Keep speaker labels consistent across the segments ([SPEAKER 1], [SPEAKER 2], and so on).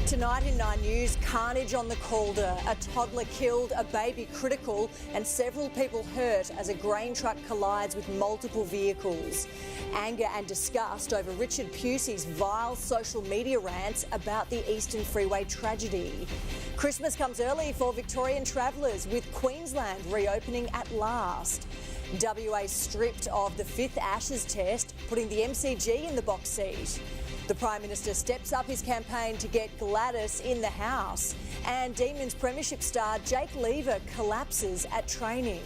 [SPEAKER 1] Tonight in 9 News, carnage on the Calder. A toddler killed, a baby critical and several people hurt as a grain truck collides with multiple vehicles. Anger and disgust over Richard Pusey's vile social media rants about the Eastern Freeway tragedy. Christmas comes early for Victorian travellers, with Queensland reopening at last. WA stripped of the 5th Ashes test, putting the MCG in the box seat. The Prime Minister steps up his campaign to get Gladys in the House. And Demons Premiership star Jake Lever collapses at training.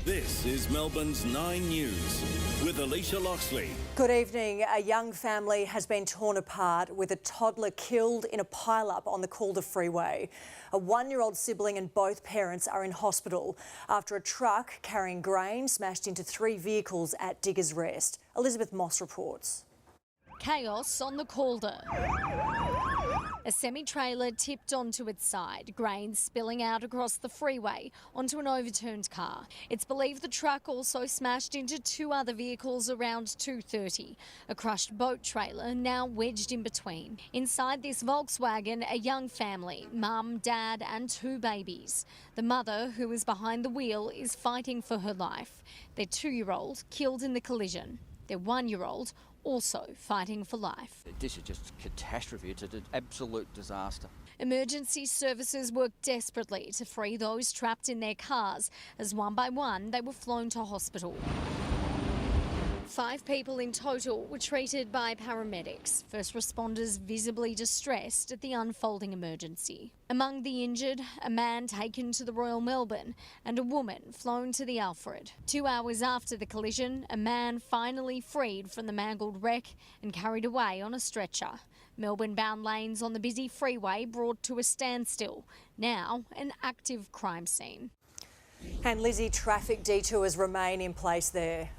[SPEAKER 2] This is Melbourne's 9 News with Alicia Loxley.
[SPEAKER 1] Good evening. A young family has been torn apart with a toddler killed in a pile-up on the Calder Freeway. A 1-year-old sibling and both parents are in hospital after a truck carrying grain smashed into 3 vehicles at Diggers Rest. Elizabeth Moss reports.
[SPEAKER 3] Chaos on the Calder. A semi-trailer tipped onto its side, grain spilling out across the freeway onto an overturned car. It's believed the truck also smashed into 2 other vehicles around 2:30. A crushed boat trailer now wedged in between. Inside this Volkswagen, a young family, mum, dad and 2 babies. The mother, who is behind the wheel, is fighting for her life. Their 2-year-old killed in the collision. Their 1-year-old also fighting for life.
[SPEAKER 4] This is just a catastrophe. It's an absolute disaster.
[SPEAKER 3] Emergency services worked desperately to free those trapped in their cars, as one by one they were flown to hospital. 5 people in total were treated by paramedics, first responders visibly distressed at the unfolding emergency. Among the injured, a man taken to the Royal Melbourne and a woman flown to the Alfred. 2 hours after the collision, a man finally freed from the mangled wreck and carried away on a stretcher. Melbourne-bound lanes on the busy freeway brought to a standstill. Now, an active crime scene.
[SPEAKER 1] And Lizzie, traffic detours remain in place there.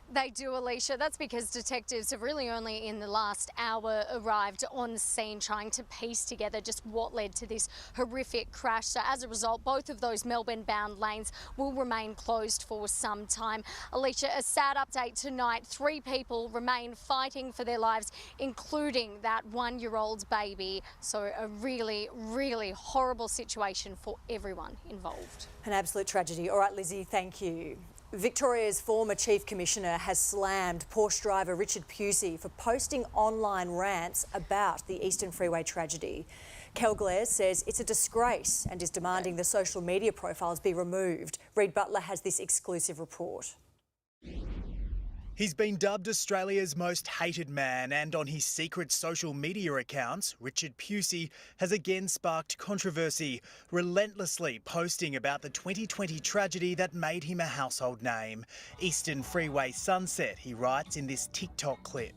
[SPEAKER 3] They do, Alicia. That's because detectives have really only in the last hour arrived on scene trying to piece together just what led to this horrific crash. So as a result, both of those Melbourne-bound lanes will remain closed for some time. Alicia, a sad update tonight. 3 people remain fighting for their lives, including that 1-year-old baby. So a really, really horrible situation for everyone involved.
[SPEAKER 1] An absolute tragedy. All right, Lizzie, thank you. Victoria's former Chief Commissioner has slammed Porsche driver Richard Pusey for posting online rants about the Eastern Freeway tragedy. Kel Glares says it's a disgrace and is demanding the social media profiles be removed. Reid Butler has this exclusive report.
[SPEAKER 5] He's been dubbed Australia's most hated man, and on his secret social media accounts, Richard Pusey has again sparked controversy, relentlessly posting about the 2020 tragedy that made him a household name. Eastern Freeway sunset, he writes in this TikTok clip.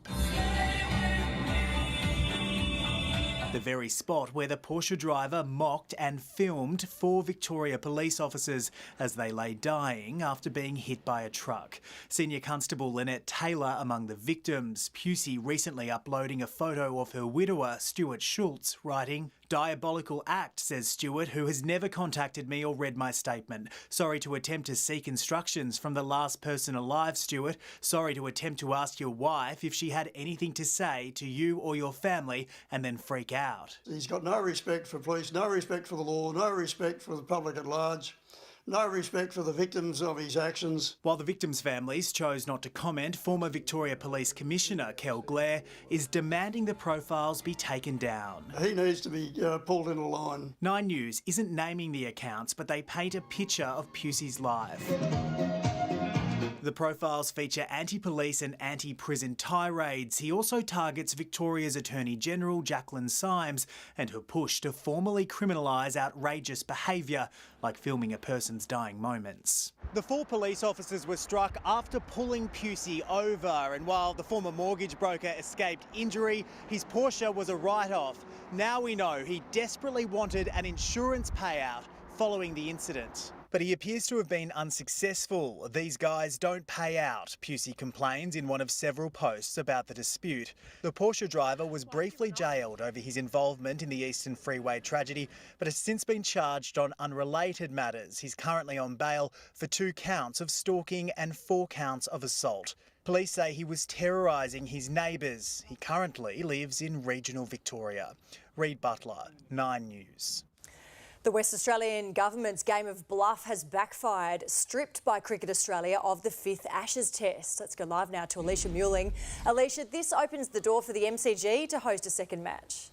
[SPEAKER 5] The very spot where the Porsche driver mocked and filmed 4 Victoria police officers as they lay dying after being hit by a truck. Senior Constable Lynette Taylor among the victims. Pusey recently uploading a photo of her widower, Stuart Schultz, writing, "Diabolical act," says Stuart, who has never contacted me or read my statement. "Sorry to attempt to seek instructions from the last person alive, Stuart. Sorry to attempt to ask your wife if she had anything to say to you or your family and then freak out."
[SPEAKER 6] He's got no respect for police, no respect for the law, no respect for the public at large. No respect for the victims of his actions.
[SPEAKER 5] While the victims' families chose not to comment, former Victoria Police Commissioner Kel Glare is demanding the profiles be taken down.
[SPEAKER 6] He needs to be pulled into line.
[SPEAKER 5] 9 News isn't naming the accounts, but they paint a picture of Pusey's life. The profiles feature anti-police and anti-prison tirades. He also targets Victoria's Attorney-General Jacqueline Symes and her push to formally criminalise outrageous behaviour, like filming a person's dying moments. The 4 police officers were struck after pulling Pusey over, and while the former mortgage broker escaped injury, his Porsche was a write-off. Now we know he desperately wanted an insurance payout following the incident. But he appears to have been unsuccessful. "These guys don't pay out," Pusey complains in one of several posts about the dispute. The Porsche driver was briefly jailed over his involvement in the Eastern Freeway tragedy, but has since been charged on unrelated matters. He's currently on bail for 2 counts of stalking and 4 counts of assault. Police say he was terrorising his neighbours. He currently lives in regional Victoria. Reid Butler, 9 News.
[SPEAKER 1] The West Australian government's game of bluff has backfired, stripped by Cricket Australia of the 5th Ashes Test. Let's go live now to Alicia Muelling. Alicia, this opens the door for the MCG to host a second match.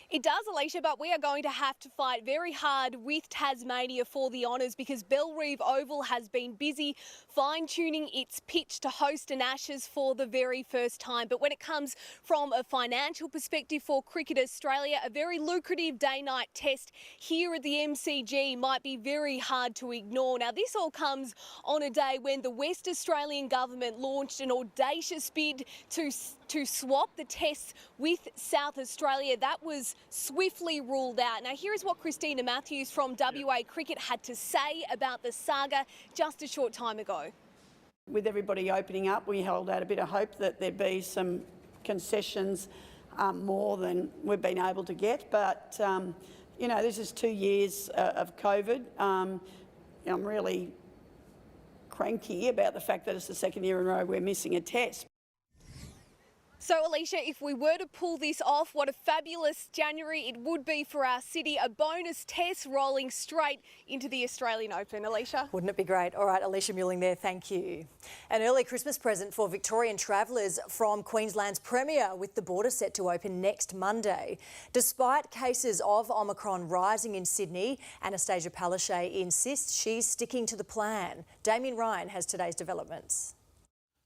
[SPEAKER 7] It does, Alicia, but we are going to have to fight very hard with Tasmania for the honours because Bellerive Oval has been busy fine-tuning its pitch to host an Ashes for the very first time. But when it comes from a financial perspective for Cricket Australia, a very lucrative day-night test here at the MCG might be very hard to ignore. Now, this all comes on a day when the West Australian government launched an audacious bid to swap the tests with South Australia. That was swiftly ruled out. Now, here is what Christina Matthews from WA Cricket had to say about the saga just a short time ago.
[SPEAKER 8] With everybody opening up, we held out a bit of hope that there'd be some concessions more than we've been able to get. But, you know, this is 2 years of COVID. I'm really cranky about the fact that it's the second year in a row we're missing a test.
[SPEAKER 7] So, Alicia, if we were to pull this off, what a fabulous January it would be for our city. A bonus test rolling straight into the Australian Open. Alicia?
[SPEAKER 1] Wouldn't it be great? All right, Alicia Muelling there, thank you. An early Christmas present for Victorian travellers from Queensland's Premier, with the border set to open next Monday. Despite cases of Omicron rising in Sydney, Anastasia Palaszczuk insists she's sticking to the plan. Damien Ryan has today's developments.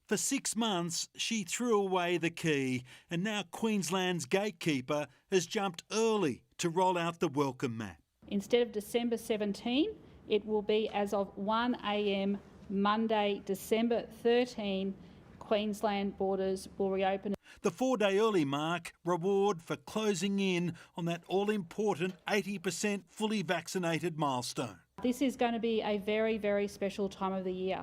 [SPEAKER 9] For 6 months, she threw away the key, and now Queensland's gatekeeper has jumped early to roll out the welcome mat.
[SPEAKER 10] Instead of December 17, it will be as of 1 a.m. Monday, December 13, Queensland borders will reopen.
[SPEAKER 9] The 4-day early mark reward for closing in on that all-important 80% fully vaccinated milestone.
[SPEAKER 10] This is going to be a very, very special time of the year.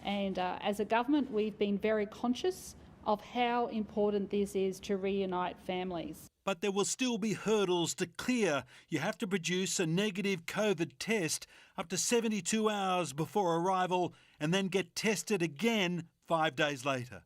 [SPEAKER 10] And as a government, we've been very conscious of how important this is to reunite families.
[SPEAKER 9] But there will still be hurdles to clear. You have to produce a negative COVID test up to 72 hours before arrival and then get tested again 5 days later.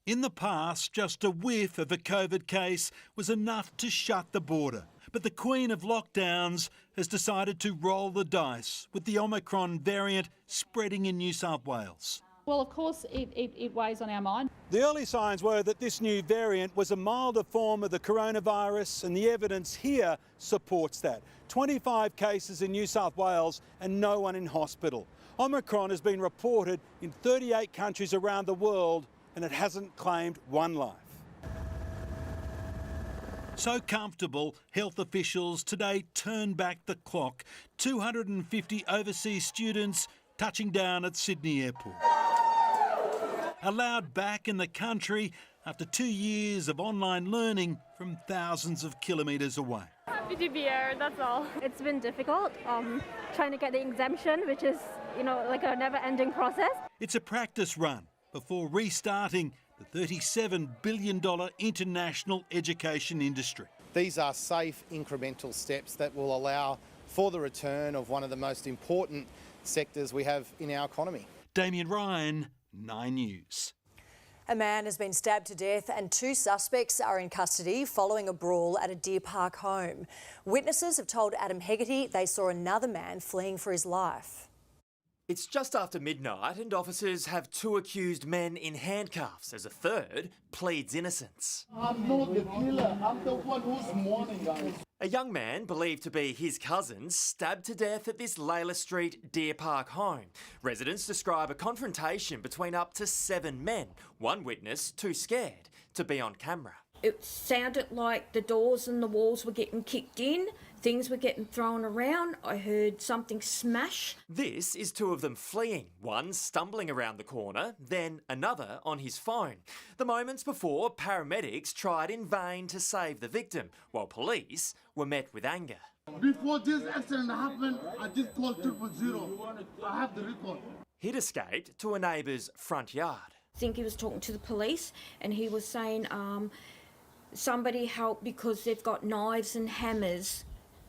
[SPEAKER 9] In the past, just a whiff of a COVID case was enough to shut the border. But the Queen of Lockdowns has decided to roll the dice with the Omicron variant spreading in New South Wales.
[SPEAKER 10] Well, of course, it weighs on our mind.
[SPEAKER 9] The early signs were that this new variant was a milder form of the coronavirus, and the evidence here supports that. 25 cases in New South Wales and no one in hospital. Omicron has been reported in 38 countries around the world, and it hasn't claimed one life. So comfortable, health officials today turned back the clock. 250 overseas students touching down at Sydney Airport. Allowed back in the country after 2 years of online learning from thousands of kilometres away.
[SPEAKER 11] Happy to be here, that's all. It's been difficult trying to get the exemption, which is, like a never-ending process.
[SPEAKER 9] It's a practice run before restarting the $37 billion international education industry.
[SPEAKER 12] These are safe, incremental steps that will allow for the return of one of the most important sectors we have in our economy.
[SPEAKER 9] Damien Ryan, 9 News.
[SPEAKER 1] A man has been stabbed to death and 2 suspects are in custody following a brawl at a Deer Park home. Witnesses have told Adam Hegarty they saw another man fleeing for his life.
[SPEAKER 13] It's just after midnight and officers have 2 accused men in handcuffs as a third pleads innocence.
[SPEAKER 14] I'm not the killer, I'm the one who's mourning, guys.
[SPEAKER 13] A young man believed to be his cousin stabbed to death at this Layla Street Deer Park home. Residents describe a confrontation between up to 7 men. One witness too scared to be on camera.
[SPEAKER 15] It sounded like the doors and the walls were getting kicked in, things were getting thrown around, I heard something smash.
[SPEAKER 13] This is 2 of them fleeing, one stumbling around the corner, then another on his phone. The moments before, paramedics tried in vain to save the victim, while police were met with anger.
[SPEAKER 14] Before this accident happened, I just called 000. I have the record.
[SPEAKER 13] He'd escaped to a neighbour's front yard.
[SPEAKER 15] I think he was talking to the police and he was saying, somebody help because they've got knives and hammers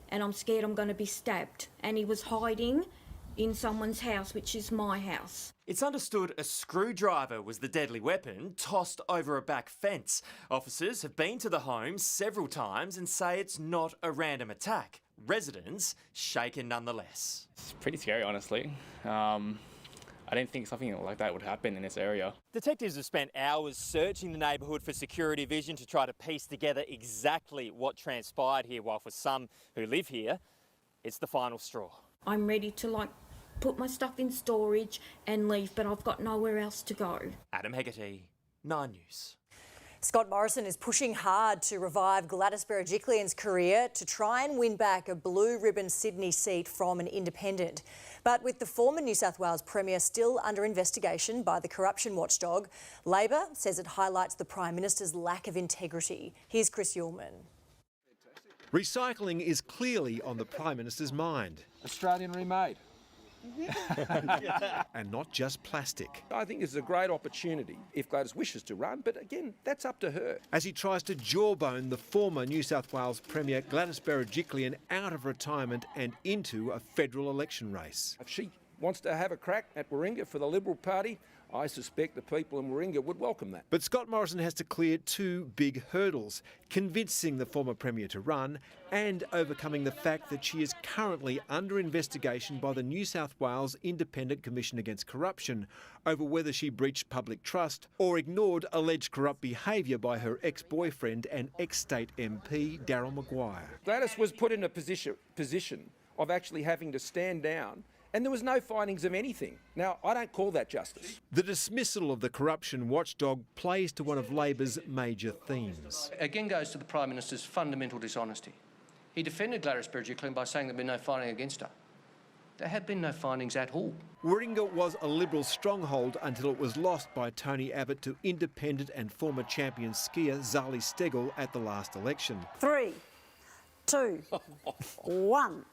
[SPEAKER 15] and I'm scared I'm going to be stabbed. And he was hiding in someone's house, which is my house.
[SPEAKER 13] It's understood a screwdriver was the deadly weapon tossed over a back fence. Officers have been to the home several times and say it's not a random attack. Residents shaken nonetheless.
[SPEAKER 16] It's pretty scary, honestly. I didn't think something like that would happen in this area.
[SPEAKER 13] Detectives have spent hours searching the neighbourhood for security vision to try to piece together exactly what transpired here, while for some who live here, it's the final straw.
[SPEAKER 15] I'm ready to put my stuff in storage and leave, but I've got nowhere else to go.
[SPEAKER 13] Adam Hegarty, 9 News.
[SPEAKER 1] Scott Morrison is pushing hard to revive Gladys Berejiklian's career to try and win back a blue ribbon Sydney seat from an independent. But with the former New South Wales Premier still under investigation by the corruption watchdog, Labor says it highlights the Prime Minister's lack of integrity. Here's Chris Uhlmann.
[SPEAKER 17] Recycling is clearly on the Prime Minister's mind.
[SPEAKER 18] Australian remade.
[SPEAKER 17] And not just plastic.
[SPEAKER 18] I think this is a great opportunity if Gladys wishes to run, but again, that's up to her.
[SPEAKER 17] As he tries to jawbone the former New South Wales Premier Gladys Berejiklian out of retirement and into a federal election race.
[SPEAKER 18] If she wants to have a crack at Warringah for the Liberal Party, I suspect the people in Warringah would welcome that.
[SPEAKER 17] But Scott Morrison has to clear two big hurdles: convincing the former Premier to run and overcoming the fact that she is currently under investigation by the New South Wales Independent Commission Against Corruption over whether she breached public trust or ignored alleged corrupt behaviour by her ex-boyfriend and ex-state MP Darryl Maguire.
[SPEAKER 18] Gladys was put in a position of actually having to stand down, and there was no findings of anything. Now, I don't call that justice.
[SPEAKER 17] The dismissal of the corruption watchdog plays to one of Labor's major themes.
[SPEAKER 19] Again goes to the Prime Minister's fundamental dishonesty. He defended Gladys Berejiklian by saying there had been no finding against her. There have been no findings at all.
[SPEAKER 17] Warringah was a Liberal stronghold until it was lost by Tony Abbott to independent and former champion skier Zali Steggall at the last election.
[SPEAKER 20] 3, 2, 1.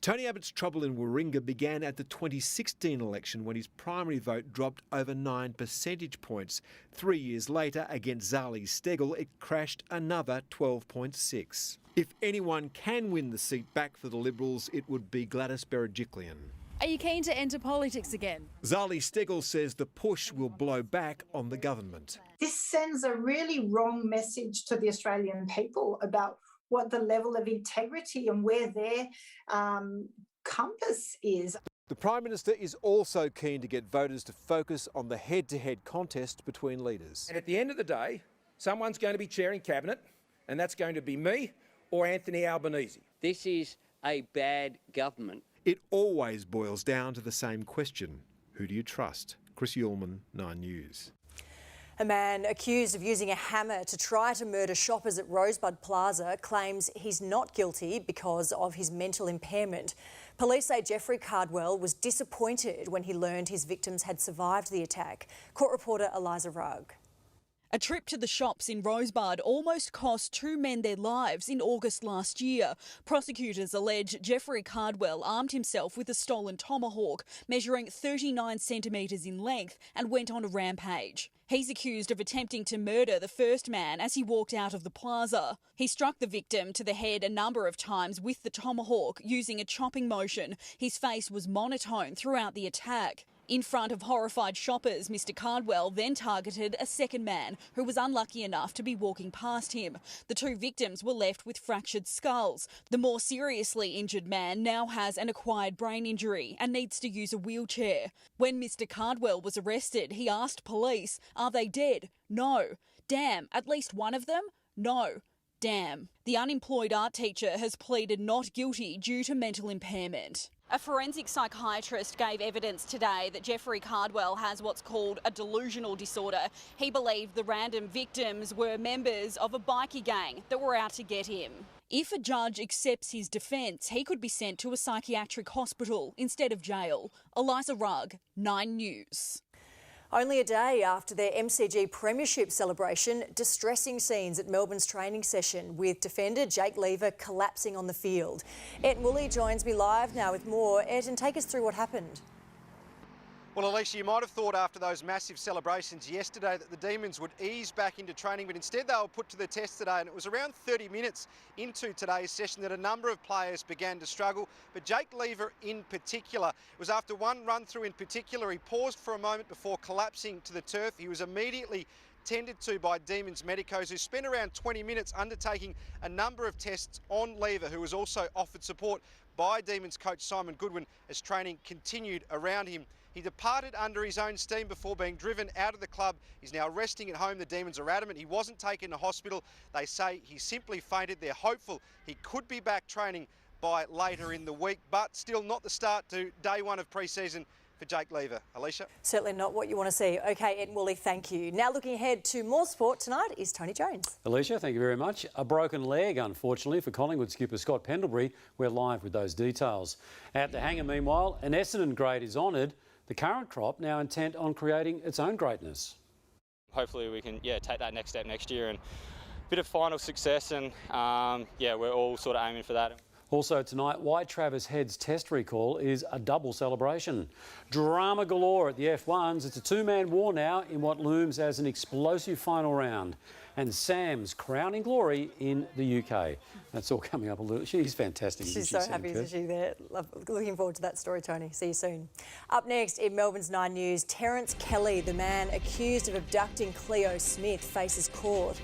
[SPEAKER 17] Tony Abbott's trouble in Warringah began at the 2016 election when his primary vote dropped over 9 percentage points. 3 years later, against Zali Steggall, it crashed another 12.6. If anyone can win the seat back for the Liberals, it would be Gladys Berejiklian.
[SPEAKER 21] Are you keen to enter politics again?
[SPEAKER 17] Zali Steggall says the push will blow back on the government.
[SPEAKER 22] This sends a really wrong message to the Australian people about what the level of integrity and where their compass is.
[SPEAKER 17] The Prime Minister is also keen to get voters to focus on the head-to-head contest between leaders.
[SPEAKER 18] And at the end of the day, someone's going to be chairing Cabinet, and that's going to be me or Anthony Albanese.
[SPEAKER 23] This is a bad government.
[SPEAKER 17] It always boils down to the same question: who do you trust? Chris Uhlmann, 9 News.
[SPEAKER 1] A man accused of using a hammer to try to murder shoppers at Rosebud Plaza claims he's not guilty because of his mental impairment. Police say Jeffrey Cardwell was disappointed when he learned his victims had survived the attack. Court reporter Eliza Rugg.
[SPEAKER 24] A trip to the shops in Rosebud almost cost 2 men their lives in August last year. Prosecutors allege Jeffrey Cardwell armed himself with a stolen tomahawk measuring 39 centimetres in length and went on a rampage. He's accused of attempting to murder the first man as he walked out of the plaza. He struck the victim to the head a number of times with the tomahawk using a chopping motion. His face was monotone throughout the attack. In front of horrified shoppers, Mr Cardwell then targeted a second man who was unlucky enough to be walking past him. The 2 victims were left with fractured skulls. The more seriously injured man now has an acquired brain injury and needs to use a wheelchair. When Mr Cardwell was arrested, he asked police, "Are they dead?" "No." "Damn, at least one of them?" "No." "Damn." The unemployed art teacher has pleaded not guilty due to mental impairment. A forensic psychiatrist gave evidence today that Jeffrey Cardwell has what's called a delusional disorder. He believed the random victims were members of a bikie gang that were out to get him. If a judge accepts his defence, he could be sent to a psychiatric hospital instead of jail. Eliza Rugg, 9 News.
[SPEAKER 1] Only a day after their MCG Premiership celebration, distressing scenes at Melbourne's training session with defender Jake Lever collapsing on the field. Ed Woolley joins me live now with more. Ed, and take us through what happened.
[SPEAKER 2] Well, Alicia, you might have thought after those massive celebrations yesterday that the Demons would ease back into training, but instead they were put to the test today, and it was around 30 minutes into today's session that a number of players began to struggle, but Jake Lever in particular. It was after one run-through in particular, he paused for a moment before collapsing to the turf. He was immediately tended to by Demons medicos, who spent around 20 minutes undertaking a number of tests on Lever, who was also offered support by Demons coach Simon Goodwin as training continued around him. He departed under his own steam before being driven out of the club. He's now resting at home. The Demons are adamant he wasn't taken to hospital. They say he simply fainted. They're hopeful he could be back training by later in the week, but still not the start to day one of pre-season for Jake Lever. Alicia?
[SPEAKER 1] Certainly not what you want to see. OK, Ed Woolley, thank you. Now looking ahead to more sport tonight is Tony Jones.
[SPEAKER 3] Alicia, thank you very much. A broken leg, unfortunately, for Collingwood skipper Scott Pendlebury. We're live with those details. At the hangar, meanwhile, an Essendon great is honoured. The current crop now intent on creating its own greatness.
[SPEAKER 4] Hopefully we can take that next step next year and a bit of final success, and we're all sort of aiming for that.
[SPEAKER 3] Also tonight, why Travis Head's test recall is a double celebration. Drama galore at the F1s. It's a two-man war now in what looms as an explosive final round. And Sam's crowning glory in the UK. That's all coming up a little. She's fantastic.
[SPEAKER 1] She's so happy, isn't she, there? Looking forward to that story, Tony. See you soon. Up next in Melbourne's 9 News, Terence Kelly, the man accused of abducting Cleo Smith, faces court.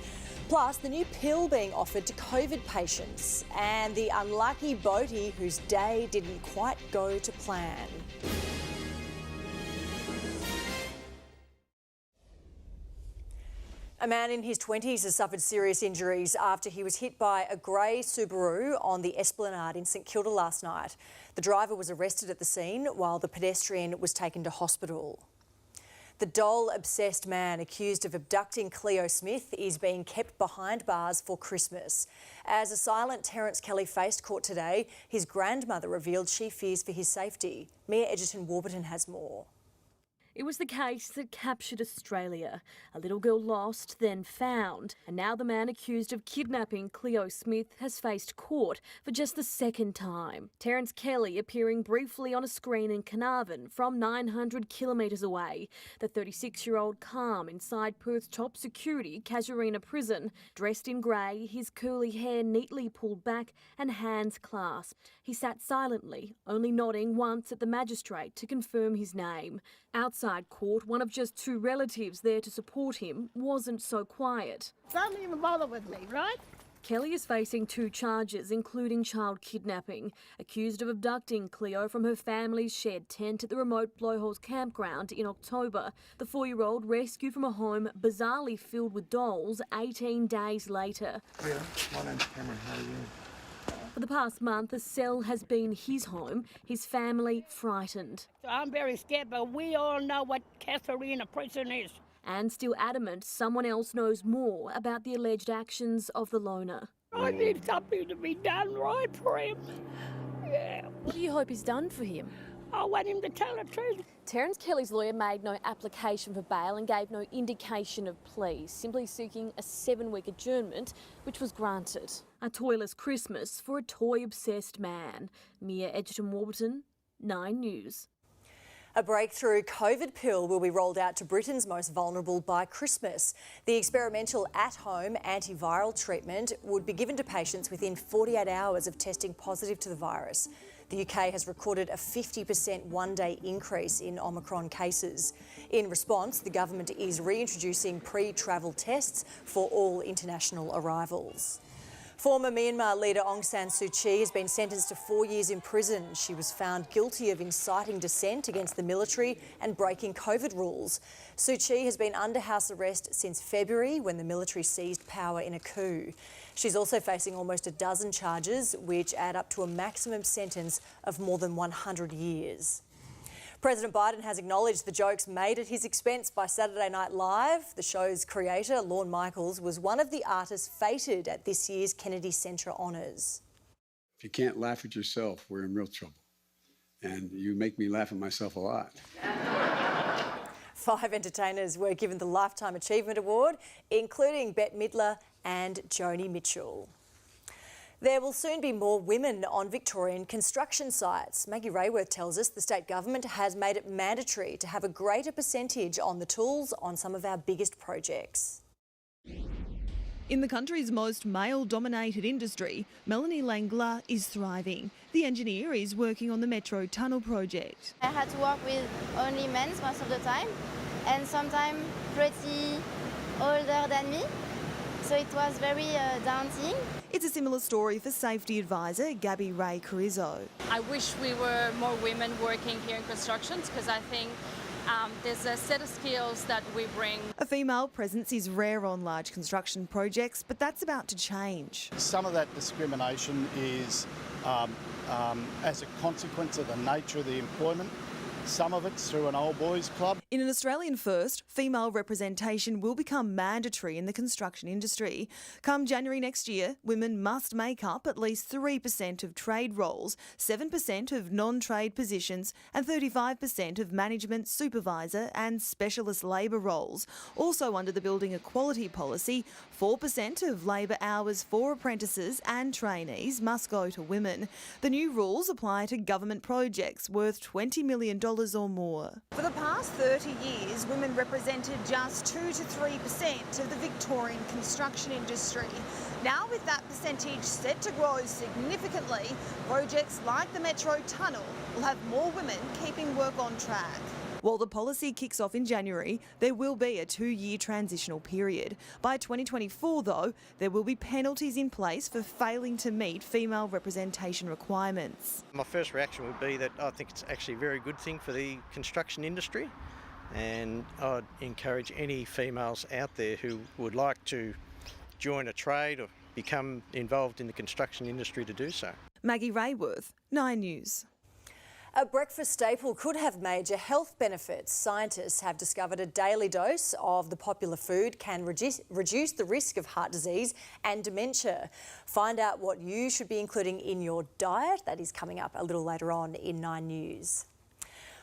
[SPEAKER 1] Plus, the new pill being offered to COVID patients and the unlucky boatie whose day didn't quite go to plan. A man in his 20s has suffered serious injuries after he was hit by a grey Subaru on the Esplanade in St Kilda last night. The driver was arrested at the scene while the pedestrian was taken to hospital. The doll-obsessed man accused of abducting Cleo Smith is being kept behind bars for Christmas. As a silent Terence Kelly faced court today, his grandmother revealed she fears for his safety. Mia Edgerton-Warburton has more.
[SPEAKER 6] It was the case that captured Australia. A little girl lost, then found. And now the man accused of kidnapping Cleo Smith has faced court for just the second time. Terence Kelly appearing briefly on a screen in Carnarvon from 900 kilometres away. The 36-year-old calm inside Perth's top security Casuarina prison. Dressed in grey, his curly hair neatly pulled back and hands clasped. He sat silently, only nodding once at the magistrate to confirm his name. Outside court, one of just two relatives there to support him wasn't so quiet.
[SPEAKER 25] Don't even bother with me, right?
[SPEAKER 6] Kelly is facing 2 charges, including child kidnapping. Accused of abducting Cleo from her family's shed tent at the remote Blowholes campground in October. The 4-year-old rescued from a home bizarrely filled with dolls 18 days later.
[SPEAKER 26] Yeah, my name's Cameron. How are you?
[SPEAKER 6] For the past month, the cell has been his home, his family frightened.
[SPEAKER 25] I'm very scared, but we all know what Casuarina prison is.
[SPEAKER 6] And still adamant someone else knows more about the alleged actions of the loner.
[SPEAKER 25] I need something to be done right for him. Yeah.
[SPEAKER 6] What do you hope is done for him?
[SPEAKER 25] I want him to tell the truth.
[SPEAKER 6] Terence Kelly's lawyer made no application for bail and gave no indication of plea, simply seeking a 7-week adjournment, which was granted. A toyless Christmas for a toy-obsessed man. Mia Edgerton-Warburton, 9 News.
[SPEAKER 1] A breakthrough COVID pill will be rolled out to Britain's most vulnerable by Christmas. The experimental at-home antiviral treatment would be given to patients within 48 hours of testing positive to the virus. The UK has recorded a 50% one-day increase in Omicron cases. In response, the government is reintroducing pre-travel tests for all international arrivals. Former Myanmar leader Aung San Suu Kyi has been sentenced to 4 years in prison. She was found guilty of inciting dissent against the military and breaking COVID rules. Suu Kyi has been under house arrest since February when the military seized power in a coup. She's also facing almost a dozen charges, which add up to a maximum sentence of more than 100 years. President Biden has acknowledged the jokes made at his expense by Saturday Night Live. The show's creator, Lorne Michaels, was one of the artists feted at this year's Kennedy Center Honours.
[SPEAKER 27] If you can't laugh at yourself, we're in real trouble. And you make me laugh at myself a lot.
[SPEAKER 1] 5 entertainers were given the Lifetime Achievement Award, including Bette Midler and Joni Mitchell. There will soon be more women on Victorian construction sites. Maggie Rayworth tells us the state government has made it mandatory to have a greater percentage on the tools on some of our biggest projects.
[SPEAKER 5] In the country's most male-dominated industry, Melanie Langler is thriving. The engineer is working on the Metro Tunnel project.
[SPEAKER 7] I had to work with only men most of the time, and sometimes pretty older than me, so it was very daunting.
[SPEAKER 5] It's a similar story for safety advisor Gabby Ray Carrizo.
[SPEAKER 8] I wish we were more women working here in construction because I think there's a set of skills that we bring.
[SPEAKER 5] A female presence is rare on large construction projects, but that's about to change.
[SPEAKER 9] Some of that discrimination is as a consequence of the nature of the employment. Some of it's through an old boys club.
[SPEAKER 5] In an Australian first, female representation will become mandatory in the construction industry. Come January next year, women must make up at least 3% of trade roles, 7% of non-trade positions and 35% of management, supervisor and specialist labour roles. Also under the Building Equality Policy, 4% of labour hours for apprentices and trainees must go to women. The new rules apply to government projects worth $20 million or more. For the past 30 years, women represented just 2 to 3% of the Victorian construction industry. Now with that percentage set to grow significantly, projects like the Metro Tunnel will have more women keeping work on track. While the policy kicks off in January, there will be a 2-year transitional period. By 2024, though, there will be penalties in place for failing to meet female representation requirements.
[SPEAKER 10] My first reaction would be that I think it's actually a very good thing for the construction industry, and I'd encourage any females out there who would like to join a trade or become involved in the construction industry to do so.
[SPEAKER 5] Maggie Rayworth, 9 News.
[SPEAKER 1] A breakfast staple could have major health benefits. Scientists have discovered a daily dose of the popular food can reduce the risk of heart disease and dementia. Find out what you should be including in your diet. That is coming up a little later on in 9 News.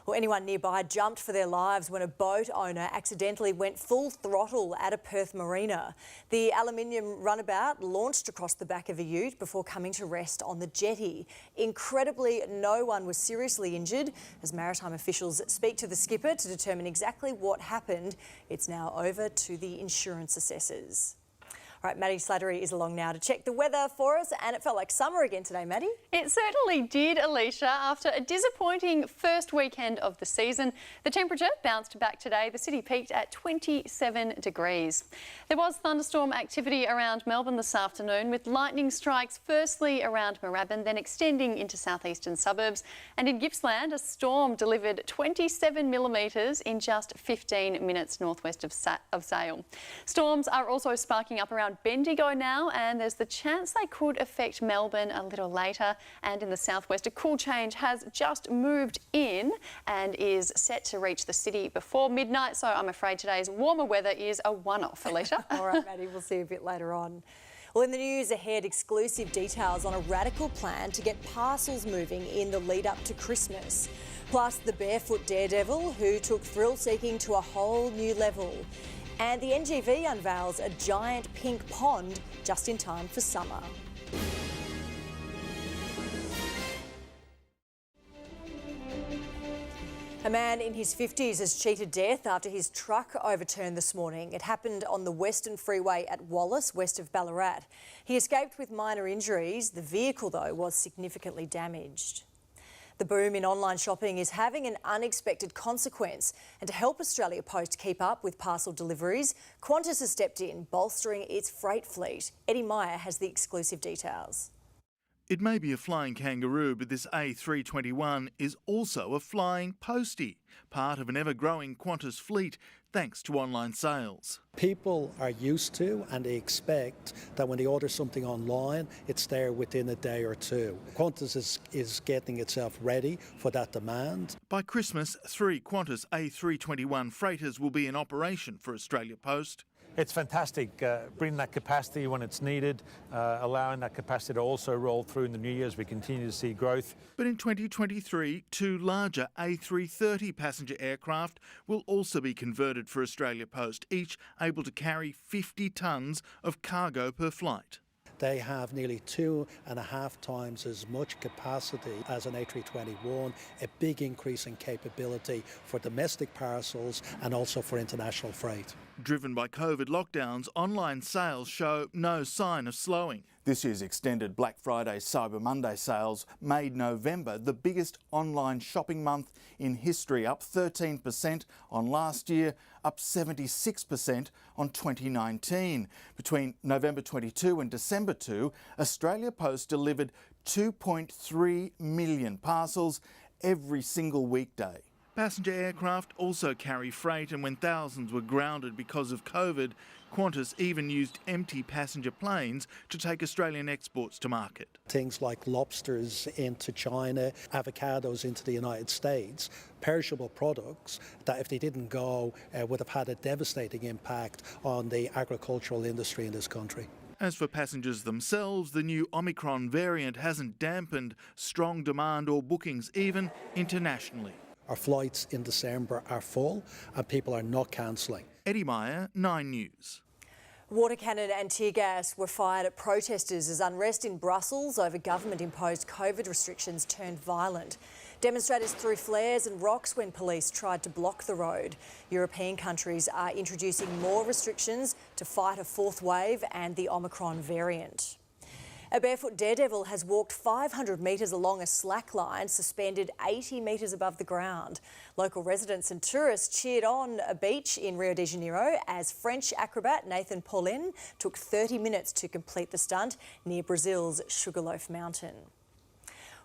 [SPEAKER 1] Well, anyone nearby jumped for their lives when a boat owner accidentally went full throttle at a Perth marina. The aluminium runabout launched across the back of a ute before coming to rest on the jetty. Incredibly, no one was seriously injured. As maritime officials speak to the skipper to determine exactly what happened, it's now over to the insurance assessors. All right, Maddie Slattery is along now to check the weather for us, and it felt like summer again today, Maddie.
[SPEAKER 11] It certainly did, Alicia. After a disappointing first weekend of the season, the temperature bounced back today. The city peaked at 27 degrees. There was thunderstorm activity around Melbourne this afternoon, with lightning strikes firstly around Moorabbin, then extending into southeastern suburbs. And in Gippsland, a storm delivered 27 millimetres in just 15 minutes northwest of Sale. Storms are also sparking up around Bendigo now, and there's the chance they could affect Melbourne a little later. And in the southwest, a cool change has just moved in and is set to reach the city before midnight. So I'm afraid today's warmer weather is a one-off, Alicia.
[SPEAKER 1] All right, Maddie, we'll see you a bit later on. Well, in the news ahead, exclusive details on a radical plan to get parcels moving in the lead up to Christmas. Plus, the barefoot daredevil who took thrill-seeking to a whole new level. And the NGV unveils a giant pink pond just in time for summer. A man in his 50s has cheated death after his truck overturned this morning. It happened on the Western Freeway at Wallace, west of Ballarat. He escaped with minor injuries. The vehicle, though, was significantly damaged. The boom in online shopping is having an unexpected consequence, and to help Australia Post keep up with parcel deliveries, Qantas has stepped in, bolstering its freight fleet. Eddie Meyer has the exclusive details.
[SPEAKER 12] It may be a flying kangaroo, but this A321 is also a flying postie, part of an ever-growing Qantas fleet, thanks to online sales.
[SPEAKER 28] People are used to and they expect that when they order something online, it's there within a day or two. Qantas is getting itself ready for that demand.
[SPEAKER 12] By Christmas, 3 Qantas A321 freighters will be in operation for Australia Post.
[SPEAKER 29] It's fantastic, bringing that capacity when it's needed, allowing that capacity to also roll through in the new year as we continue to see growth.
[SPEAKER 12] But in 2023, 2 larger A330 passenger aircraft will also be converted for Australia Post, each able to carry 50 tonnes of cargo per flight.
[SPEAKER 28] They have nearly 2.5 times as much capacity as an A321, a big increase in capability for domestic parcels and also for international freight.
[SPEAKER 12] Driven by COVID lockdowns, online sales show no sign of slowing. This year's extended Black Friday Cyber Monday sales made November the biggest online shopping month in history, up 13% on last year, up 76% on 2019. Between November 22 and December 2, Australia Post delivered 2.3 million parcels every single weekday. Passenger aircraft also carry freight, and when thousands were grounded because of COVID, Qantas even used empty passenger planes to take Australian exports to market.
[SPEAKER 28] Things like lobsters into China, avocados into the United States, perishable products that if they didn't go would have had a devastating impact on the agricultural industry in this country.
[SPEAKER 12] As for passengers themselves, the new Omicron variant hasn't dampened strong demand or bookings, even internationally.
[SPEAKER 28] Our flights in December are full and people are not cancelling.
[SPEAKER 12] Eddie Meyer, 9 News.
[SPEAKER 1] Water cannon and tear gas were fired at protesters as unrest in Brussels over government-imposed COVID restrictions turned violent. Demonstrators threw flares and rocks when police tried to block the road. European countries are introducing more restrictions to fight a fourth wave and the Omicron variant. A barefoot daredevil has walked 500 metres along a slack line suspended 80 metres above the ground. Local residents and tourists cheered on a beach in Rio de Janeiro as French acrobat Nathan Paulin took 30 minutes to complete the stunt near Brazil's Sugarloaf Mountain.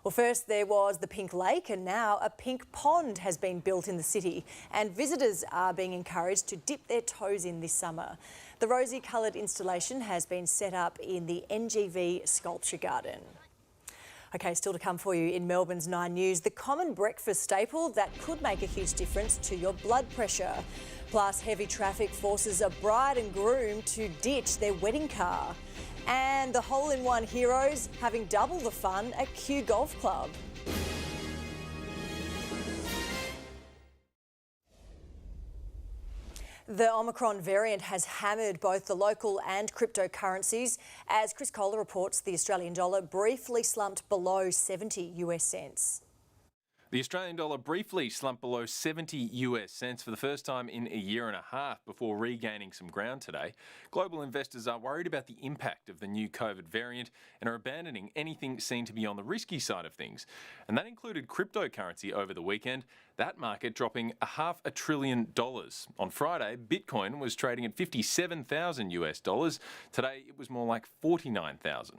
[SPEAKER 1] Well, first there was the Pink Lake and now a pink pond has been built in the city and visitors are being encouraged to dip their toes in this summer. The rosy-coloured installation has been set up in the NGV Sculpture Garden. OK, still to come for you in Melbourne's 9 News, the common breakfast staple that could make a huge difference to your blood pressure. Plus, heavy traffic forces a bride and groom to ditch their wedding car. And the hole-in-one heroes having double the fun at Kew Golf Club. The Omicron variant has hammered both the local and cryptocurrencies. As Chris Kohler reports, the Australian dollar briefly slumped below 70 US cents.
[SPEAKER 13] The Australian dollar briefly slumped below 70 US cents for the first time in a year and a half before regaining some ground today. Global investors are worried about the impact of the new COVID variant and are abandoning anything seen to be on the risky side of things. And that included cryptocurrency over the weekend, that market dropping $500 billion. On Friday, Bitcoin was trading at 57,000 US dollars. Today, it was more like 49,000.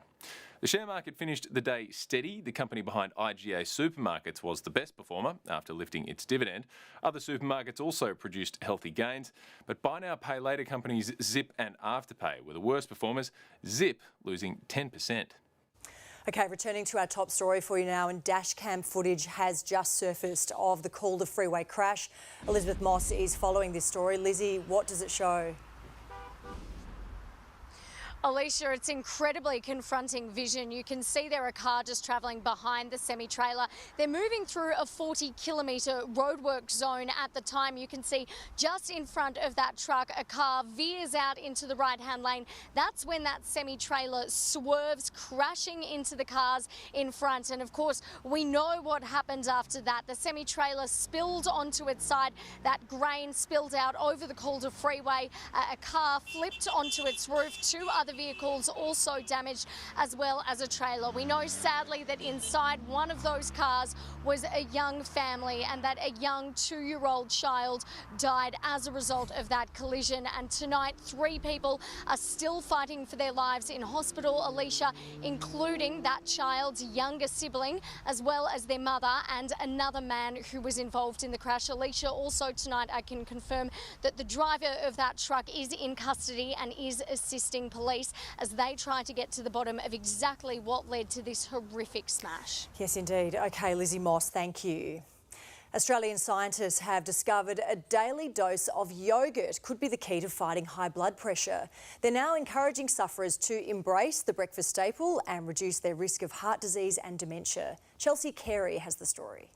[SPEAKER 13] The share market finished the day steady. The company behind IGA Supermarkets was the best performer after lifting its dividend. Other supermarkets also produced healthy gains, but buy now, pay later companies Zip and Afterpay were the worst performers, Zip losing 10%.
[SPEAKER 1] OK, returning to our top story for you now, and dashcam footage has just surfaced of the Calder freeway crash. Elizabeth Moss is following this story. Lizzie, what does it show?
[SPEAKER 14] Alicia, it's incredibly confronting vision. You can see there a car just travelling behind the semi-trailer. They're moving through a 40-kilometre roadwork zone at the time. You can see just in front of that truck, a car veers out into the right-hand lane. That's when that semi-trailer swerves, crashing into the cars in front. And of course, we know what happened after that. The semi-trailer spilled onto its side. That grain spilled out over the Calder freeway. A car flipped onto its roof. Two other vehicles also damaged, as well as a trailer. We know sadly that inside one of those cars was a young family and that a young 2-year-old child died as a result of that collision. And tonight 3 people are still fighting for their lives in hospital, Alicia, including that child's younger sibling as well as their mother and another man who was involved in the crash. Alicia, also tonight I can confirm that the driver of that truck is in custody and is assisting police as they try to get to the bottom of exactly what led to this horrific smash.
[SPEAKER 1] Yes, indeed. OK, Lizzie Moss, thank you. Australian scientists have discovered a daily dose of yogurt could be the key to fighting high blood pressure. They're now encouraging sufferers to embrace the breakfast staple and reduce their risk of heart disease and dementia. Chelsea Carey has the story.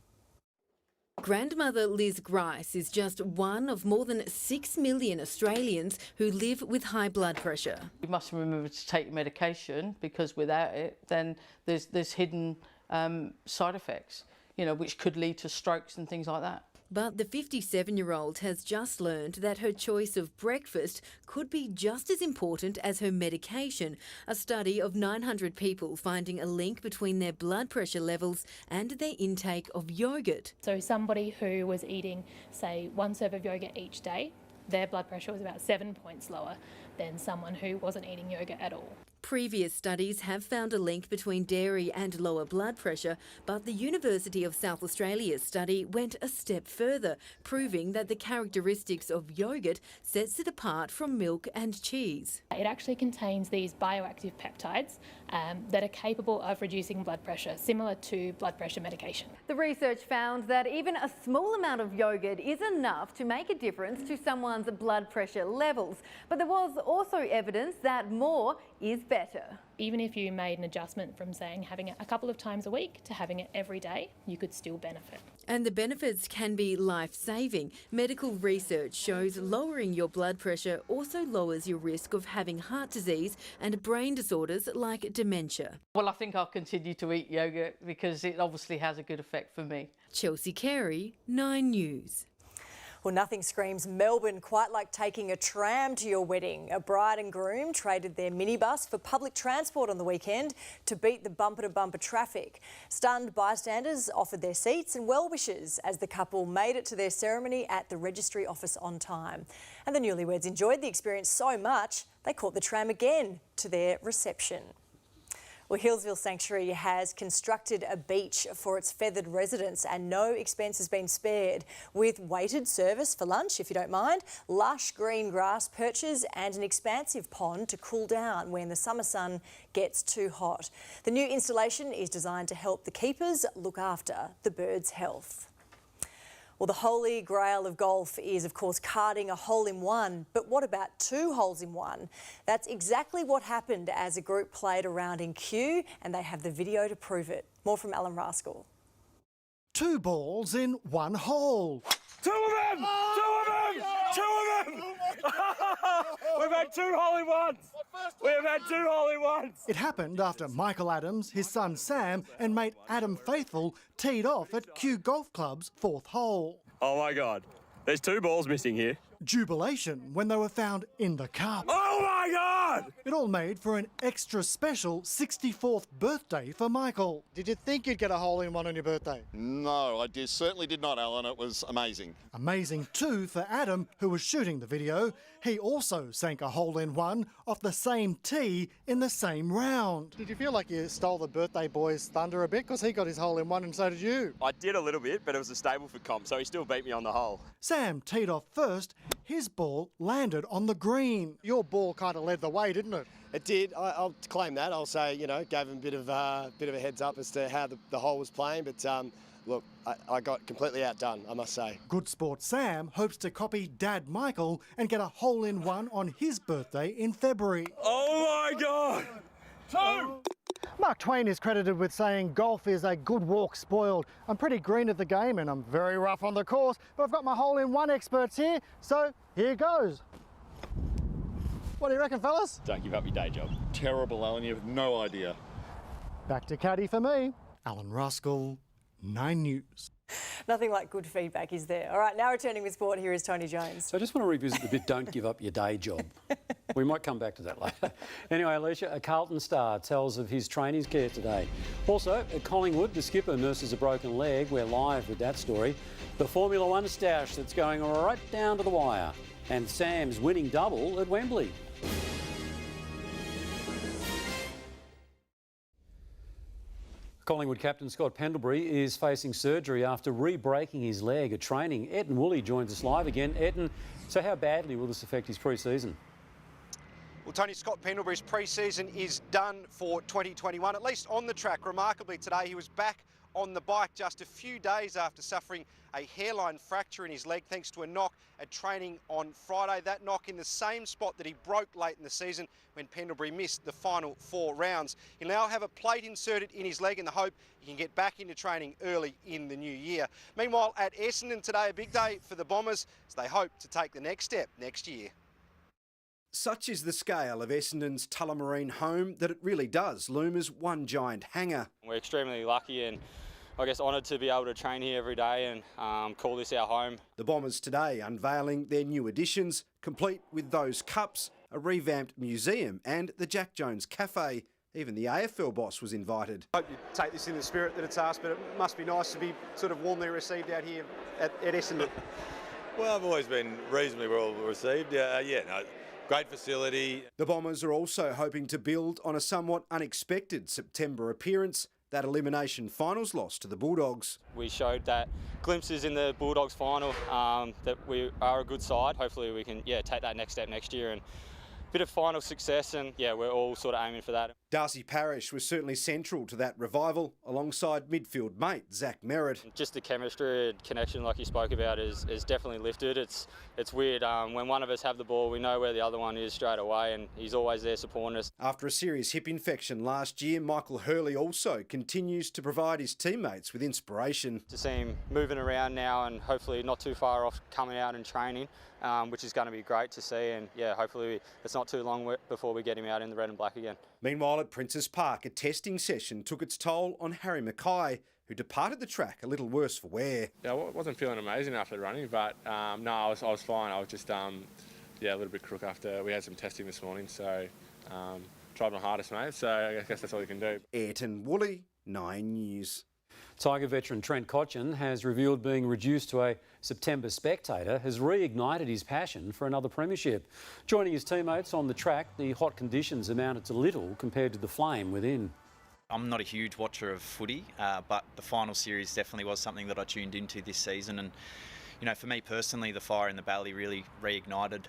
[SPEAKER 15] Grandmother Liz Grice is just one of more than 6 million Australians who live with high blood pressure.
[SPEAKER 16] You must remember to take medication, because without it, then there's hidden side effects, you know, which could lead to strokes and things like that.
[SPEAKER 15] But the 57-year-old has just learned that her choice of breakfast could be just as important as her medication. A study of 900 people finding a link between their blood pressure levels and their intake of yoghurt.
[SPEAKER 17] So somebody who was eating, say, 1 serve of yoghurt each day, their blood pressure was about 7 points lower than someone who wasn't eating yoghurt at all.
[SPEAKER 15] Previous studies have found a link between dairy and lower blood pressure, but the University of South Australia's study went a step further, proving that the characteristics of yoghurt sets it apart from milk and cheese.
[SPEAKER 17] It actually contains these bioactive peptides that are capable of reducing blood pressure, similar to blood pressure medication.
[SPEAKER 18] The research found that even a small amount of yoghurt is enough to make a difference to someone's blood pressure levels. But there was also evidence that more is better.
[SPEAKER 17] Even if you made an adjustment from, saying, having it a couple of times a week to having it every day, you could still benefit.
[SPEAKER 15] And the benefits can be life-saving. Medical research shows lowering your blood pressure also lowers your risk of having heart disease and brain disorders like dementia.
[SPEAKER 16] Well, I think I'll continue to eat yoghurt because it obviously has a good effect for me.
[SPEAKER 15] Chelsea Carey, 9 News.
[SPEAKER 1] Well, nothing screams Melbourne quite like taking a tram to your wedding. A bride and groom traded their minibus for public transport on the weekend to beat the bumper-to-bumper traffic. Stunned bystanders offered their seats and well wishes as the couple made it to their ceremony at the registry office on time. And the newlyweds enjoyed the experience so much, they caught the tram again to their reception. Well, Hillsville Sanctuary has constructed a beach for its feathered residents and no expense has been spared, with weighted service for lunch, if you don't mind, lush green grass perches and an expansive pond to cool down when the summer sun gets too hot. The new installation is designed to help the keepers look after the birds' health. Well, the holy grail of golf is, of course, carding a hole-in-one. But what about 2 holes in one? That's exactly what happened as a group played around in Kew, and they have the video to prove it. More from Alan Rascal.
[SPEAKER 28] 2 balls in 1 hole.
[SPEAKER 19] 2 of them! 2 of them! 2 of them! We've had 2 hole-in-ones! We've had 2 hole-in-ones!
[SPEAKER 28] It happened after Michael Adams, his son Sam and mate Adam Faithful teed off at Kew Golf Club's 4th hole.
[SPEAKER 19] Oh my God, there's 2 balls missing here.
[SPEAKER 28] Jubilation when they were found in the cup.
[SPEAKER 19] Oh my God!
[SPEAKER 28] It all made for an extra special 64th birthday for Michael.
[SPEAKER 20] Did you think you'd get a hole-in-one on your birthday?
[SPEAKER 21] No, I certainly did not, Alan. It was amazing.
[SPEAKER 28] Amazing too for Adam, who was shooting the video. He also sank a hole-in-one off the same tee in the same round.
[SPEAKER 20] Did you feel like you stole the birthday boy's thunder a bit? Because he got his hole-in-one and so did you.
[SPEAKER 19] I did a little bit, but it was a Stableford comp, so he still beat me on the hole.
[SPEAKER 28] Sam teed off first. His ball landed on the green.
[SPEAKER 20] Your ball kind of led the way, didn't it?
[SPEAKER 22] It did. I'll claim that. I'll say, you know, gave him a bit of a heads up as to how the hole was playing. But look, I got completely outdone, I must say.
[SPEAKER 28] Good sport Sam hopes to copy Dad Michael and get a hole-in-one on his birthday in February.
[SPEAKER 19] Oh my God! 2!
[SPEAKER 20] Mark Twain is credited with saying golf is a good walk spoiled. I'm pretty green at the game and I'm very rough on the course, but I've got my hole-in-one experts here, so here goes. What do you reckon, fellas?
[SPEAKER 19] Don't give up your day job.
[SPEAKER 21] Terrible, Alan. You have no idea.
[SPEAKER 20] Back to caddy for me.
[SPEAKER 28] Alan Rascal, 9 News.
[SPEAKER 1] Nothing like good feedback, is there? All right, now returning with sport, here is Tony Jones.
[SPEAKER 3] So I just want to revisit the bit, don't give up your day job. We might come back to that later. Anyway, Alicia, a Carlton star tells of his training care today. Also, at Collingwood, the skipper nurses a broken leg. We're live with that story. The Formula One stash that's going right down to the wire. And Sam's winning double at Wembley. Collingwood captain Scott Pendlebury is facing surgery after re-breaking his leg at training. Etten Woolley joins us live again. Etten, so how badly will this affect his pre-season?
[SPEAKER 2] Well, Tony, Scott Pendlebury's pre-season is done for 2021, at least on the track. Remarkably today, he was back on the bike just a few days after suffering a hairline fracture in his leg thanks to a knock at training on Friday. That knock in the same spot that he broke late in the season when Pendlebury missed the final 4 rounds. He'll now have a plate inserted in his leg in the hope he can get back into training early in the new year. Meanwhile, at Essendon today, a big day for the Bombers as they hope to take the next step next year. Such is the scale of Essendon's Tullamarine home that it really does loom as one giant hangar.
[SPEAKER 4] We're extremely lucky and I guess honoured to be able to train here every day and call this our home.
[SPEAKER 2] The Bombers today unveiling their new additions, complete with those cups, a revamped museum and the Jack Jones Cafe. Even the AFL boss was invited. I hope you take this in the spirit that it's asked, but it must be nice to be sort of warmly received out here at Essendon.
[SPEAKER 6] Well, I've always been reasonably well received. Great facility.
[SPEAKER 2] The Bombers are also hoping to build on a somewhat unexpected September appearance, that elimination finals loss to the Bulldogs.
[SPEAKER 4] We showed that glimpses in the Bulldogs final that we are a good side. Hopefully we can take that next step next year and bit of final success, and we're all sort of aiming for that. Darcy Parish was certainly central to that revival alongside midfield mate Zach Merritt. Just the chemistry and connection like you spoke about is definitely lifted. It's weird when one of us have the ball, we know where the other one is straight away, and he's always there supporting us. After a serious hip infection last year, Michael Hurley also continues to provide his teammates with inspiration. To see him moving around now and hopefully not too far off coming out and training, which is going to be great to see, and hopefully it's not too long before we get him out in the red and black again. Meanwhile at Princes Park, a testing session took its toll on Harry Mackay, who departed the track a little worse for wear.
[SPEAKER 7] I wasn't feeling amazing after running, but no, I was fine. I was just a little bit crook after we had some testing this morning, so tried my hardest, mate, so I guess that's all you can do. Ayrton Woolley, 9 News.
[SPEAKER 3] Tiger veteran Trent Cotchin has revealed being reduced to a September spectator has reignited his passion for another premiership. Joining his teammates on the track, the hot conditions amounted to little compared to the flame within.
[SPEAKER 8] I'm not a huge watcher of footy, but the final series definitely was something that I tuned into this season, and for me personally, the fire in the belly really reignited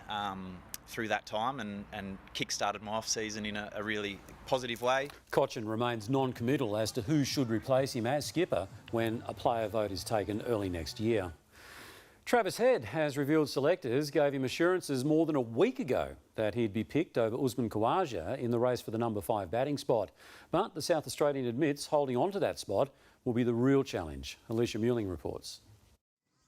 [SPEAKER 8] through that time and kick-started my off-season in a really positive way.
[SPEAKER 3] Cotchin remains non-committal as to who should replace him as skipper when a player vote is taken early next year. Travis Head has revealed selectors gave him assurances more than a week ago that he'd be picked over Usman Khawaja in the race for the number 5 batting spot. But the South Australian admits holding on to that spot will be the real challenge. Alicia Muling reports.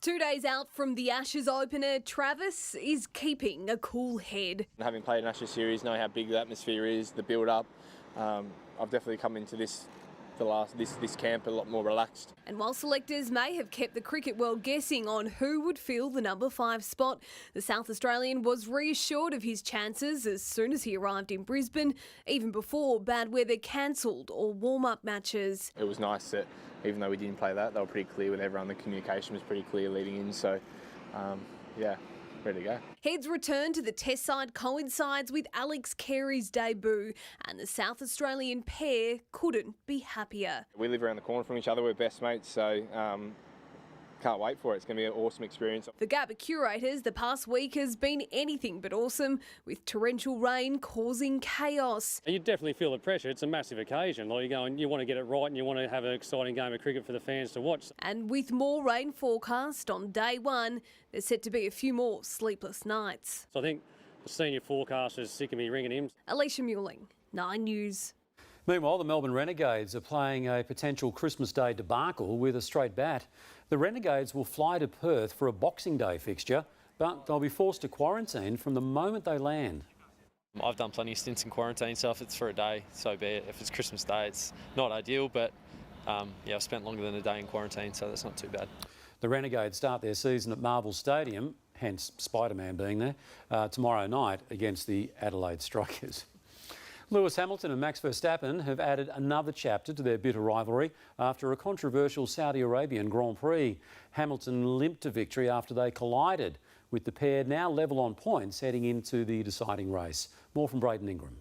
[SPEAKER 23] 2 days out from the Ashes opener, Travis is keeping a cool head.
[SPEAKER 24] Having played an Ashes series, knowing how big the atmosphere is, the build-up, I've definitely come into this camp a lot more relaxed.
[SPEAKER 23] And while selectors may have kept the cricket world guessing on who would fill the number 5 spot, the South Australian was reassured of his chances as soon as he arrived in Brisbane, even before bad weather cancelled all warm-up matches.
[SPEAKER 24] It was nice that even though we didn't play that, they were pretty clear with everyone. The communication was pretty clear leading in, so ready to go.
[SPEAKER 23] Head's return to the Test side coincides with Alex Carey's debut, and the South Australian pair couldn't be happier.
[SPEAKER 24] We live around the corner from each other, we're best mates, so can't wait for it. It's going to be an awesome experience.
[SPEAKER 23] For Gabba curators, the past week has been anything but awesome, with torrential rain causing chaos.
[SPEAKER 25] You definitely feel the pressure. It's a massive occasion. Like, you go and you want to get it right and you want to have an exciting game of cricket for the fans to watch.
[SPEAKER 23] And with more rain forecast on day one, there's set to be a few more sleepless nights.
[SPEAKER 25] So I think the senior forecaster's sick of me ringing him.
[SPEAKER 23] Alicia Muling, 9 News.
[SPEAKER 3] Meanwhile, the Melbourne Renegades are playing a potential Christmas Day debacle with a straight bat. The Renegades will fly to Perth for a Boxing Day fixture, but they'll be forced to quarantine from the moment they land.
[SPEAKER 26] I've done plenty of stints in quarantine, so if it's for a day, so be it. If it's Christmas Day, it's not ideal, but I've spent longer than a day in quarantine, so that's not too bad.
[SPEAKER 3] The Renegades start their season at Marvel Stadium, hence Spider-Man being there, tomorrow night against the Adelaide Strikers. Lewis Hamilton and Max Verstappen have added another chapter to their bitter rivalry after a controversial Saudi Arabian Grand Prix. Hamilton limped to victory after they collided, with the pair now level on points heading into the deciding race. More from Braden Ingram.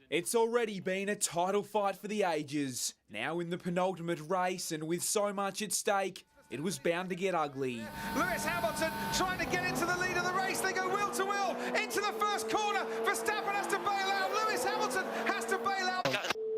[SPEAKER 27] It's already been a title fight for the ages. Now in the penultimate race and with so much at stake, it was bound to get ugly.
[SPEAKER 30] Lewis Hamilton trying to get into the lead of the race. They go wheel to wheel into the first corner. Verstappen has to bail out. Lewis Hamilton has to bail out.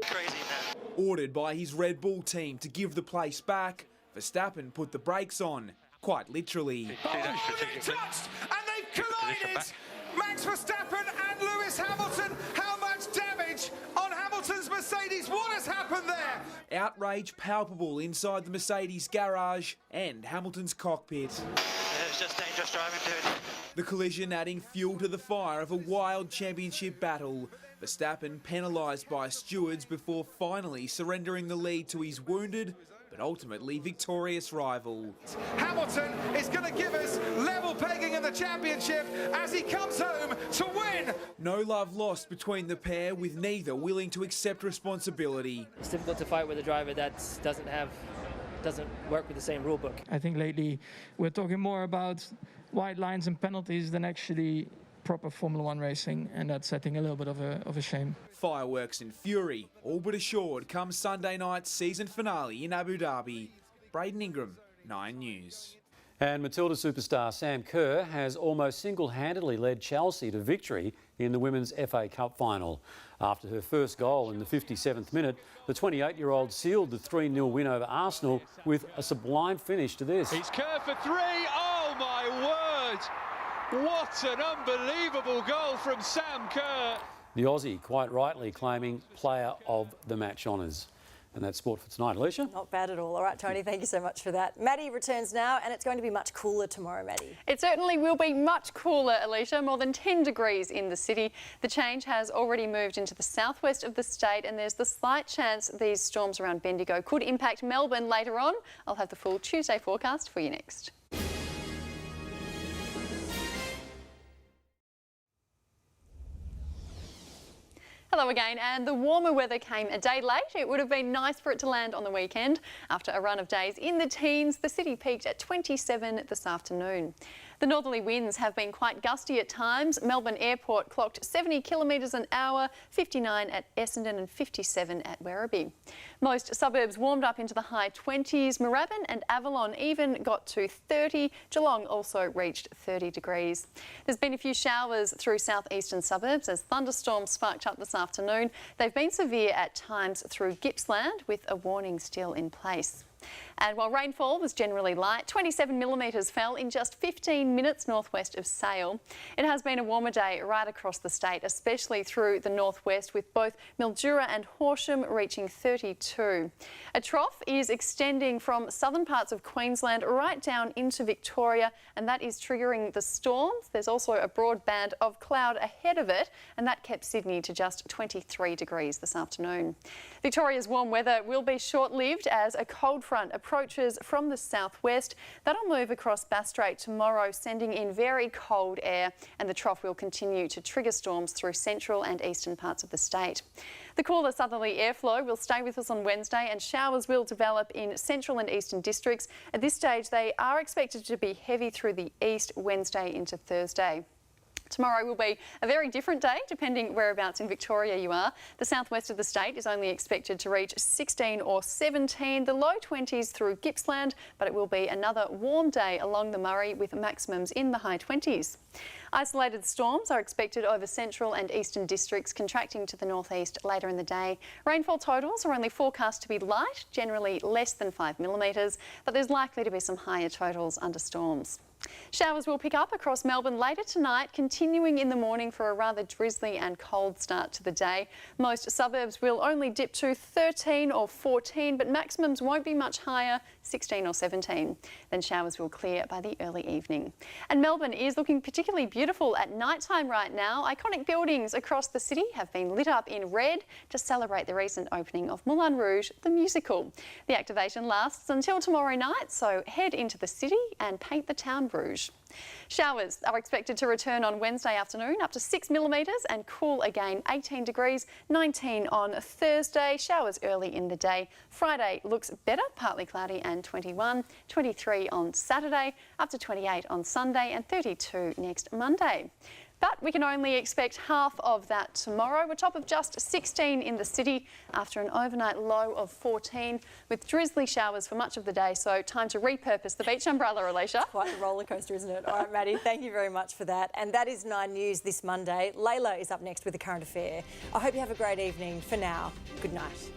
[SPEAKER 31] Crazy, man.
[SPEAKER 27] Ordered by his Red Bull team to give the place back, Verstappen put the brakes on, quite literally.
[SPEAKER 30] Oh, they've touched and they've collided! Max Verstappen and Lewis Hamilton. How much damage on Hamilton's Mercedes? What has happened there?
[SPEAKER 27] Outrage palpable inside the Mercedes garage and Hamilton's cockpit.
[SPEAKER 5] It was just dangerous driving, dude.
[SPEAKER 27] The collision adding fuel to the fire of a wild championship battle. Verstappen penalised by stewards before finally surrendering the lead to his wounded but ultimately victorious rival.
[SPEAKER 30] Hamilton is going to give us level pegging in the championship as he comes home to win.
[SPEAKER 27] No love lost between the pair, with neither willing to accept responsibility.
[SPEAKER 9] It's difficult to fight with a driver that doesn't work with the same rule book.
[SPEAKER 10] I think lately we're talking more about white lines and penalties than actually proper Formula One racing, and that's, I think, a little bit of a shame.
[SPEAKER 27] Fireworks and fury, all but assured, come Sunday night's season finale in Abu Dhabi. Braden Ingram, 9 News.
[SPEAKER 3] And Matilda superstar Sam Kerr has almost single-handedly led Chelsea to victory in the Women's FA Cup final. After her first goal in the 57th minute, the 28-year-old sealed the 3-0 win over Arsenal with a sublime finish to this.
[SPEAKER 5] It's Kerr for 3. Oh, my word! What an unbelievable goal from Sam Kerr.
[SPEAKER 3] The Aussie quite rightly claiming player of the match honours. And that's sport for tonight. Alicia?
[SPEAKER 1] Not bad at all. All right, Tony, thank you so much for that. Maddie returns now, and it's going to be much cooler tomorrow, Maddie.
[SPEAKER 11] It certainly will be much cooler, Alicia. More than 10 degrees in the city. The change has already moved into the southwest of the state, and there's the slight chance these storms around Bendigo could impact Melbourne later on. I'll have the full Tuesday forecast for you next. Hello again, and the warmer weather came a day late. It would have been nice for it to land on the weekend. After a run of days in the teens, the city peaked at 27 this afternoon. The northerly winds have been quite gusty at times. Melbourne Airport clocked 70 kilometres an hour, 59 at Essendon and 57 at Werribee. Most suburbs warmed up into the high 20s. Moorabbin and Avalon even got to 30. Geelong also reached 30 degrees. There's been a few showers through southeastern suburbs as thunderstorms sparked up this afternoon. They've been severe at times through Gippsland, with a warning still in place. And while rainfall was generally light, 27 millimetres fell in just 15 minutes northwest of Sale. It has been a warmer day right across the state, especially through the northwest, with both Mildura and Horsham reaching 32. A trough is extending from southern parts of Queensland right down into Victoria, and that is triggering the storms. There's also a broad band of cloud ahead of it, and that kept Sydney to just 23 degrees this afternoon. Victoria's warm weather will be short-lived as a cold front approaches from the southwest. That'll move across Bass Strait tomorrow, sending in very cold air, and the trough will continue to trigger storms through central and eastern parts of the state. The cooler southerly airflow will stay with us on Wednesday, and showers will develop in central and eastern districts. At this stage, they are expected to be heavy through the east Wednesday into Thursday. Tomorrow will be a very different day depending whereabouts in Victoria you are. The southwest of the state is only expected to reach 16 or 17, the low 20s through Gippsland, but it will be another warm day along the Murray with maximums in the high 20s. Isolated storms are expected over central and eastern districts, contracting to the northeast later in the day. Rainfall totals are only forecast to be light, generally less than 5 millimetres, but there's likely to be some higher totals under storms. Showers will pick up across Melbourne later tonight, continuing in the morning for a rather drizzly and cold start to the day. Most suburbs will only dip to 13 or 14, but maximums won't be much higher, 16 or 17. Then showers will clear by the early evening. And Melbourne is looking particularly beautiful at night time right now. Iconic buildings across the city have been lit up in red to celebrate the recent opening of Moulin Rouge, the musical. The activation lasts until tomorrow night, so head into the city and paint the town rouge. Showers are expected to return on Wednesday afternoon, up to 6 millimetres, and cool again, 18 degrees, 19 on Thursday. Showers early in the day. Friday looks better, partly cloudy and 21, 23 on Saturday, up to 28 on Sunday and 32 next Monday. But we can only expect half of that tomorrow. We're top of just 16 in the city after an overnight low of 14, with drizzly showers for much of the day. So time to repurpose the beach umbrella, Alicia.
[SPEAKER 1] It's quite a roller coaster, isn't it? All right, Maddie, thank you very much for that. And that is 9 News this Monday. Layla is up next with the current affair. I hope you have a great evening. For now, good night.